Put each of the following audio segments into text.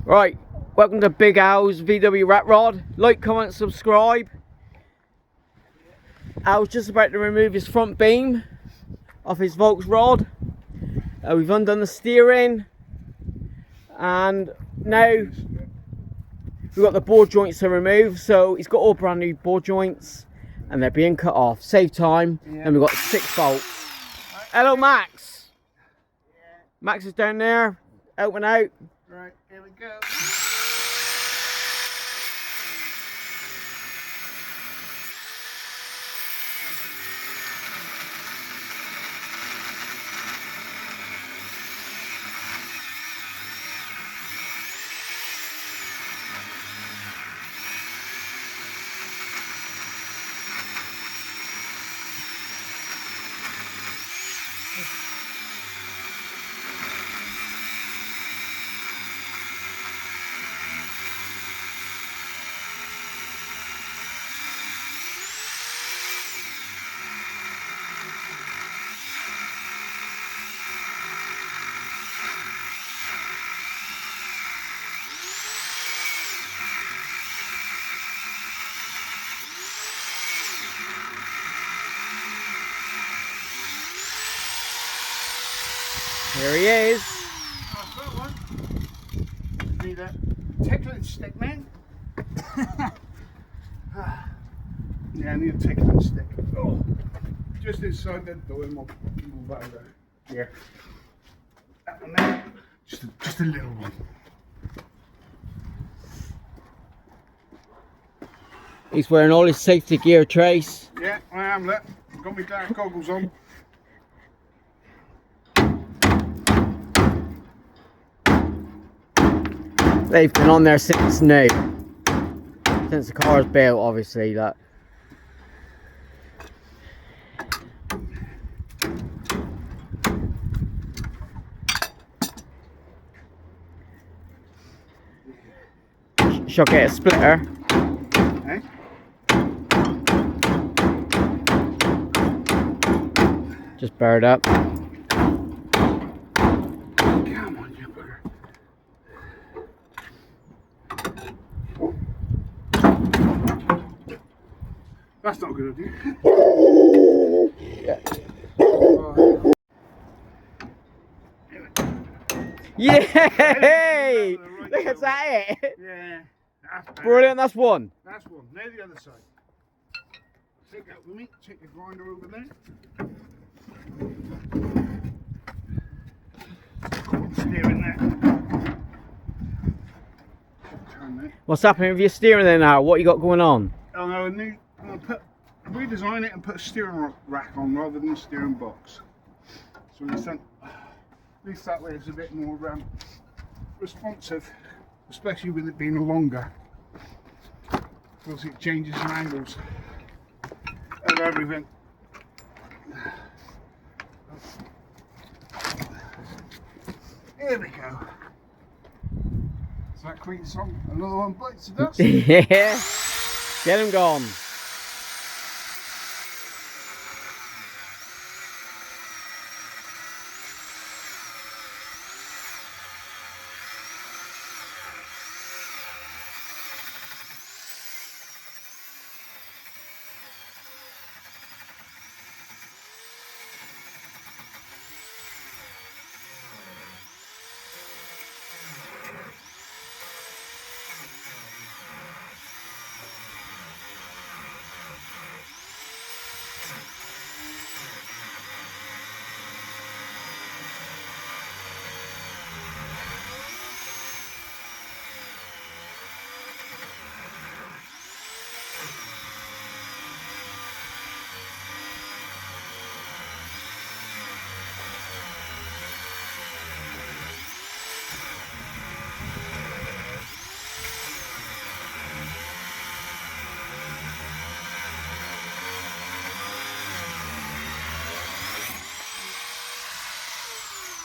Right, welcome to Big Al's VW Rat Rod. Like, comment, subscribe. Al's just about to remove his front beam off his volksrod. We've undone the steering, and now we've got the bore joints to remove. So he's got all brand new bore joints, and they're being cut off. Save time. Yeah. And we've got 6 bolts. Hello, Max. Yeah. Max is down there, out and out. Right, here we go. Here he is. That's that one. Need a tickling stick, man. Yeah, I need a tickling stick. Oh, just inside that door, and we'll move over here. That one there. Just a little one. He's wearing all his safety gear, Trace. Yeah, I am. Look, I've got my dark goggles on. They've been on there since new. Since the car's built, obviously. That. Shall get a splitter. Eh? Just burred up. Come on, you bugger. That's not a good idea. Yeah. Yay! Look at that, it. Yeah, that's Brilliant, that's one. That's one. Now the other side. Take that with me. Take the grinder over there. Steering there. Turn that. What's happening with your steering there now? What you got going on? Oh no, I'm going to redesign it and put a steering rack on rather than a steering box. So at least that way it's a bit more responsive, especially with it being longer. Because it changes the angles of everything. Here we go. So that Queen song, another one bites the dust. Yeah, get him gone.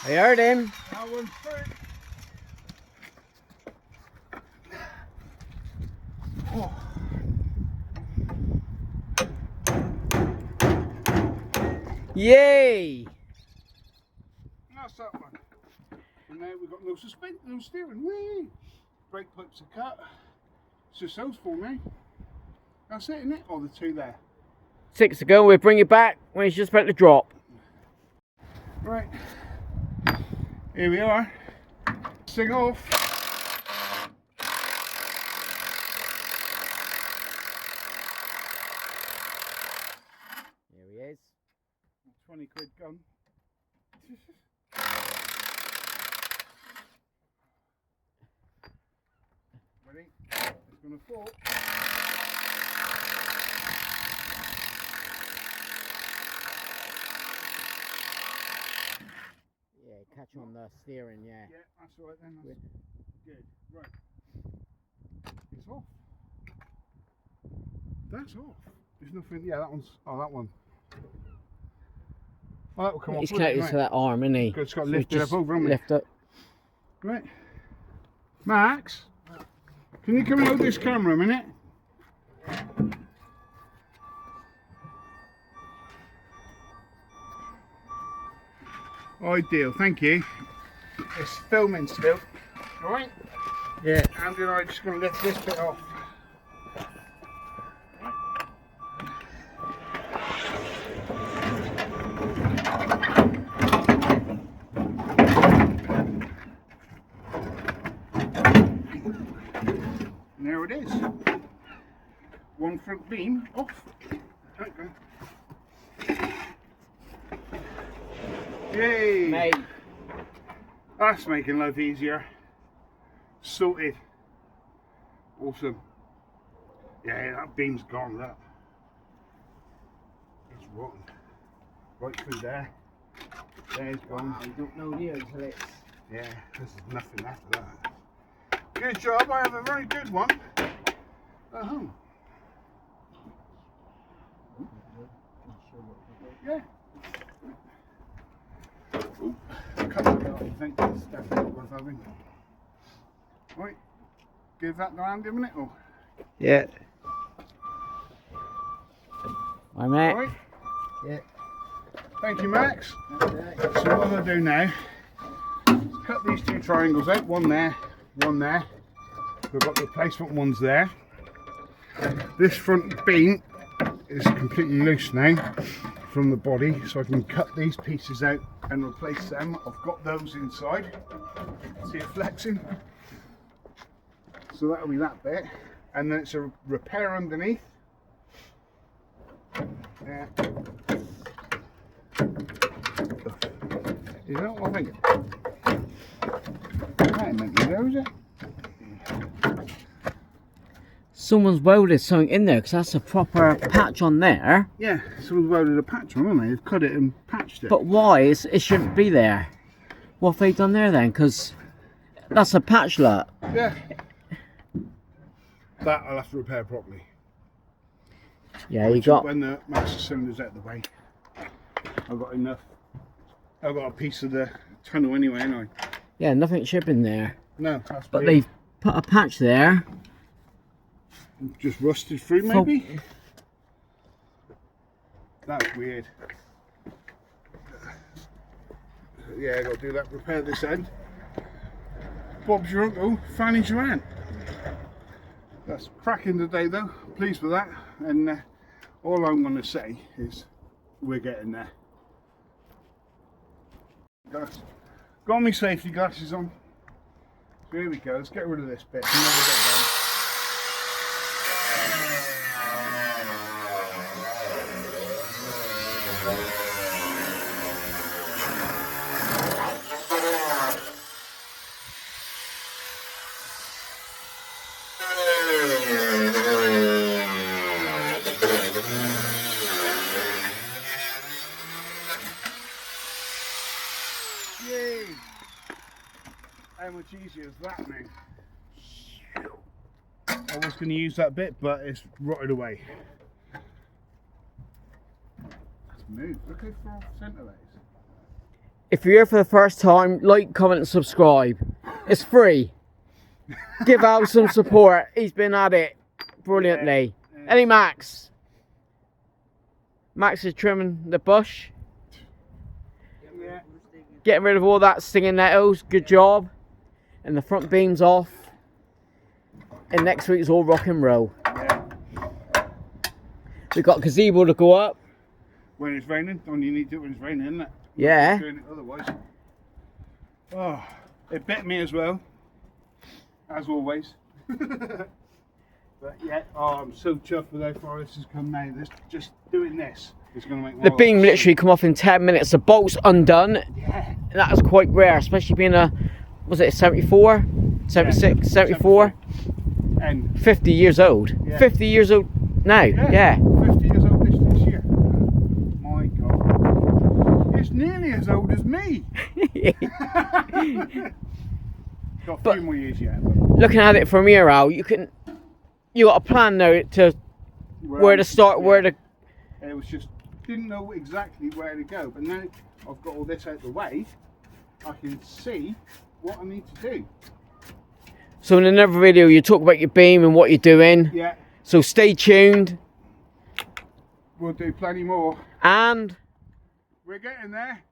I heard him. That one's through. Oh. Yay! That's that one. And now we've got no suspension, no steering. Whee! Brake clips are cut. It's just those four now. That's it, isn't it? Or the two there. 6 to go. We'll bring it back when it's just about to drop. Right. Here we are. Sing off. Here he is. 20 quid gun. Ready? It's going to fall. Yeah, catch on the steering, yeah. Yeah, that's all right then. That's good. Right. It's off. That's off. There's nothing. Yeah, that one's. Oh, that one. Oh, that will come off. He's connected to that arm, isn't he? It's got to So lift it just up over, haven't lift up. Right. Max, can you come and hold this camera a minute? Ideal, thank you. It's filming still. Alright? Yeah. Andy and I are just going to lift this bit off. And there it is. One front beam off. Okay. Yay! Mate. That's making life easier. Sorted. Awesome. Yeah, that beam's gone, look. It's rotten. Right through there. There's gone. You don't know here until it's... Yeah, there's nothing after that. Good job, I have a very good one at home. Yeah. Ooh, cut that out, I think that's definitely worth having. Right, give that the hand a minute or? Yeah. Hi, mate. Right. Yeah. Thank you, Max. So what I'll do now is cut these two triangles out, one there, one there. We've got the replacement ones there. This front beam is completely loose now from the body, so I can cut these pieces out and replace them. I've got those inside. See it flexing? So that'll be that bit. And then it's a repair underneath. Yeah. Is that what I think? That ain't meant to be there, is it? Someone's welded something in there because that's a proper patch on there. Yeah, someone's welded a patch on, haven't they? They've cut it and patched it. But why? It shouldn't be there. What have they done there then? Because that's a patch lot. Yeah. That I'll have to repair properly. Yeah, you got... When the master cylinder's out of the way, I've got enough. I've got a piece of the tunnel anyway, haven't I? Yeah, nothing shipping there. No, that's But weird. they've put a patch there. Just rusted through, maybe? That's weird. Yeah, I got to do that. Repair this end. Bob's your uncle, Fanny's your aunt. That's cracking today, though. Pleased with that. And all I'm going to say is we're getting there. Got my safety glasses on. So here we go. Let's get rid of this bit. And then we'll get down. Yay! How much easier is that now? I was going to use that bit, but it's rotted away. That's moved. Look how far off centre that is. If you're here for the first time, like, comment and subscribe. It's free. Give out some support. He's been at it brilliantly. Yeah. Any Max? Max is trimming the bush. Yeah. Getting rid of all that stinging nettles. Good job. And the front beam's off. And next week's all rock and roll. Yeah. We've got gazebo to go up. When it's raining, only need to do it when it's raining, isn't it? Yeah. Doing it otherwise. Oh, it bit me as well, as always. But yeah, I'm so chuffed with how far this has come now. Just doing this is going to make The beam literally come off in 10 minutes. The bolt's undone. Yeah. That was quite rare, especially being a, was it a 74? 76? Yeah, 74? And 50 years old. Yeah. 50 years old now, yeah. 50 years old this year. My God. It's nearly as old as me. Got a few more years yet. Looking at it from here, Al, you got a plan now to where to start, where to... It was just, didn't know exactly where to go, but now I've got all this out of the way, I can see what I need to do. So in another video, you talk about your beam and what you're doing. Yeah. So stay tuned. We'll do plenty more. And We're getting there.